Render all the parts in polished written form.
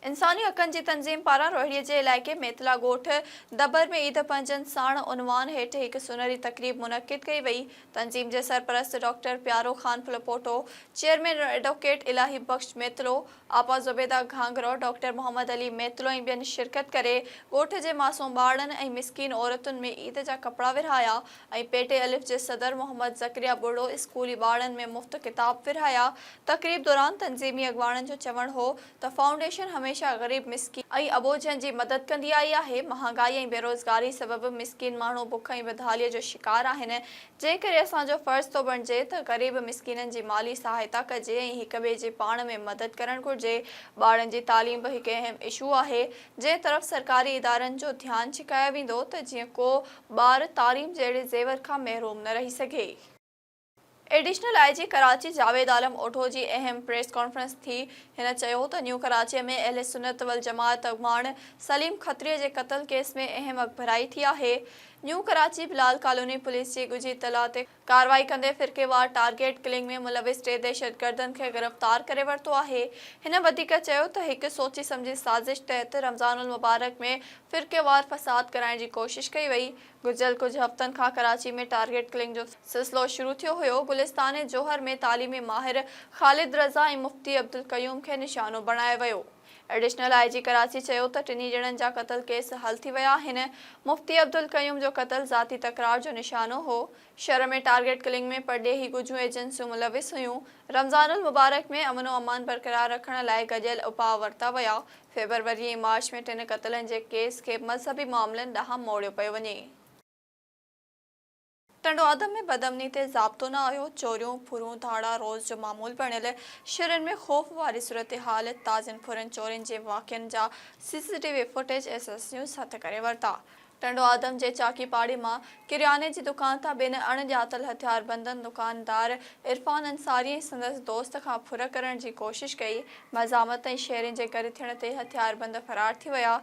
इंसानी हक़नि जी तंज़ीम पारां रोहिड़ीअ जे इलाइक़े मेतला ॻोठ दबर में ईद पंजनि साण उनवान हेठि हिकु सुनहरी तक़रीब मुनक़िद कई वई। तंज़ीम जे सरपरस्त डॉक्टर प्यारो ख़ान फुलपोटो, चेयरमैन एडवोकेट इलाही बख़्श मेतलो, आपा ज़ुबैदा घांगरो, डॉक्टर मोहम्मद अली मेतलो ऐं ॿियनि शिरकत करे ॻोठ जे मासूम ॿारनि ऐं मिस्कीन औरतुनि में ईद जा कपड़ा विरहाया ऐं पेटे अलिफ़ जे सदर मोहम्मद ज़करिया बुढ़ो स्कूली ॿारनि में मुफ़्त किताब विरहाया। तक़रीब दौरान तंज़ीमी अॻवाननि जो चवणु हो त फाउंडेशन हमेशा ग़रीब मिस्कीन ऐं अबोझनि जी मदद कंदी आई आहे। महांगाई ऐं बेरोज़गारी सबबि मिस्कीन माण्हू बुख ऐं बदहालीअ जो शिकार आहिनि, जंहिं करे असांजो फ़र्ज़ थो बणिजे त ग़रीब मिस्कीननि जी माली सहायता कजे ऐं हिक ॿिए जे पाण में मदद करणु घुरिजे। ॿारनि जी तालीम बि हिकु अहम इशू आहे, जंहिं तरफ़ सरकारी इदारनि जो ध्यानु छिकायो वेंदो त जीअं को ॿार तालीम जहिड़े ज़ेवर खां महरूम न रही सघे। एडिशनल आईजी कराची जावेद आलम ओठो जी अहम प्रेस कॉन्फ्रेंस थी। हिन चयो त न्यू कराचीअ में अहले सुन्नत वल जमात अॻवान सलीम खत्रीअ जे क़त्ल केस में अहम अॻभराई थी आहे। न्यू कराची बिलाल कॉलोनी पुलिस जी ॻुझी इतला ते कार्रवाई कंदे फ़िरक़ेवार टारगेट किलिंग में मुलविस 3 दहशतगर्दनि खे गिरफ़्तार करे वरितो आहे। हिन वधीक चयो त हिकु सोची सम्झी साज़िश तहत रमज़ानुल मुबारक में फ़िरक़ेवार फ़साद कराइण जी कोशिश कई वई। गुज़िरियल कुझु हफ़्तनि खां कराची में टारगेट किलिंग जो सिलसिलो शुरू थियो हुयो। गुलिस्तान जोहर में तालीमी माहिर ख़ालिद रज़ा ऐं मुफ्ती अब्दुल क़यूम खे निशानो बणायो वियो। एडिशनल आईजी कराची चयो त टिनी ॼणनि जा क़त्ल केस हल थी विया आहिनि। मुफ्ती अब्दुल क़यूम जो क़त्ल ज़ाती तकरार जो निशानो हो। शहर में टारगेट किलिंग में परॾेही ॻुझूं एजेंसियूं मुलविस हुयूं। रमज़ानुल मुबारक में अमन व अमान बरक़रार रखण लाइ गॾियल उपाउ वरिता विया। फेबरवरी ऐं मार्च में 3 क़त्लनि जे केस खे मज़हबी मामलनि ॾांहुं मोड़ियो पियो वञे। टंडो आदम में बदअमनी ते ज़ाब्तो न आयो। चोरियूं, फुरूं, धाड़ा रोज़ जो मामूल बणियल शहरनि में ख़ौफ़ वारी सूरत-हाल। ताज़नि फुरनि चोरियुनि जे वाक़िअनि जा CCTV फुटेज SS न्यूज़ हथ करे वरिता। टंडो आदम जे चाकी पाड़ी मां किरियाने जी दुकान तां ॿिनि अणॼातल हथियारबंदनि दुकानदार इरफान अंसारी ऐं संदसि दोस्त खां फुर करण जी कोशिश कई। मज़ामत ऐं शेयरिंग जे गॾु थियण ते हथियारबंद फ़रार थी विया।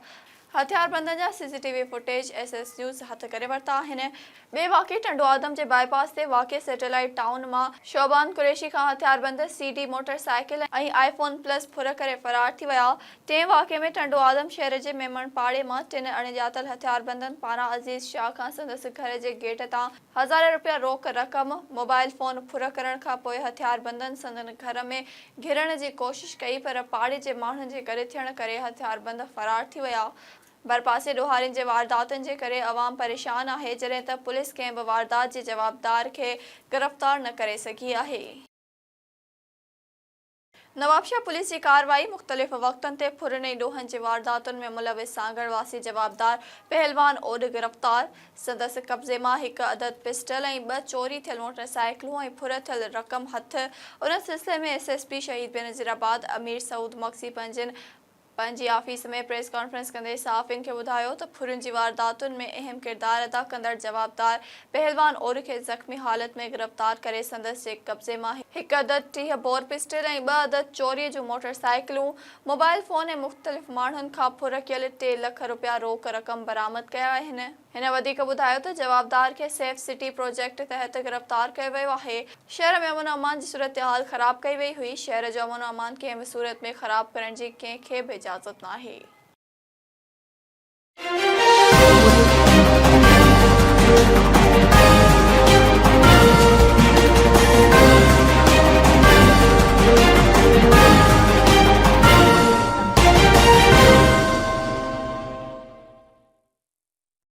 हथियारबंदनि जा CCTV फुटेज SS न्यूज़ हथ करे वरिता आहिनि। ॿिए वाक़े टंडो आदम जे बाईपास ते वाक़िअ सैटेलाइट टाउन मां शोबान कुरैशी खां हथियारबंद CD मोटरसाइकिल ऐं iPhone Plus फुर करे फ़रार थी विया। टिएं वाक़े में टंडो आदम शहर जे मेमण पाड़े मां 3 अणॼातल हथियारबंदनि पारां अज़ीज़ शाह खां संदसि घर जे गेट तां हज़ार रुपया रोक रक़म, मोबाइल फ़ोन फुर करण खां पोइ हथियारबंदनि संदनि घर में घिरण जी कोशिश कई, पर पाड़े जे माण्हुनि जे गॾु थियण करे हथियारबंद फ़रार थी विया। बरपासे ॾोहारियुनि जे वारदातुनि जे करे अवाम परेशान आहे, जॾहिं त पुलिस कंहिं बि वारदात जे जवाबदार खे गिरफ़्तार न करे सघी आहे। नवाबशाह पुलिस जी कार्रवाई। मुख़्तलिफ़ वक़्तनि ते फुरनि ऐं ॾोहनि जे वारदातुनि में मुलविस सांगड़ वासी जवाबदार पहलवान ओड गिरफ़्तार। संदसि कब्ज़े मां हिकु अदद पिस्टल ऐं 2 चोरी थियल मोटरसाइकिलूं ऐं फुर थियल रक़म हथ। उन सिलसिले में SSP शहीद बेनज़ीराबाद अमीर सऊद मक्सी पंहिंजी ऑफिस में प्रेस कॉन्फ्रेंस कंदे सहाफ़ियुनि खे ॿुधायो त फुरनि जी वारदातुनि में अहम किरदारु अदा कंदड़ जवाबदार पहलवान ओड खे ज़ख़्मी हालत में गिरफ़्तार करे संदसि जे कब्ज़े मां हिकु अदद 30 बोर पिस्टल ऐं 2 अदद चोरीअ जूं मोटरसाइकिलूं, मोबाइल फ़ोन ऐं मुख़्तलिफ़ माण्हुनि खां फुर कयल 3 लख रुपया रोक रक़म बरामद कया आहिनि। हिन वधीक ॿुधायो त जवाबदार खे सेफ सिटी प्रोजेक्ट तहत गिरफ़्तार कयो वियो आहे। शहर में अमन अमान जी सूरत-हाल ख़राब कई वई हुई। शहर जो अमन अमान कंहिं बि सूरत में ख़राब करण जी कंहिंखे बि इजाज़त नाहे।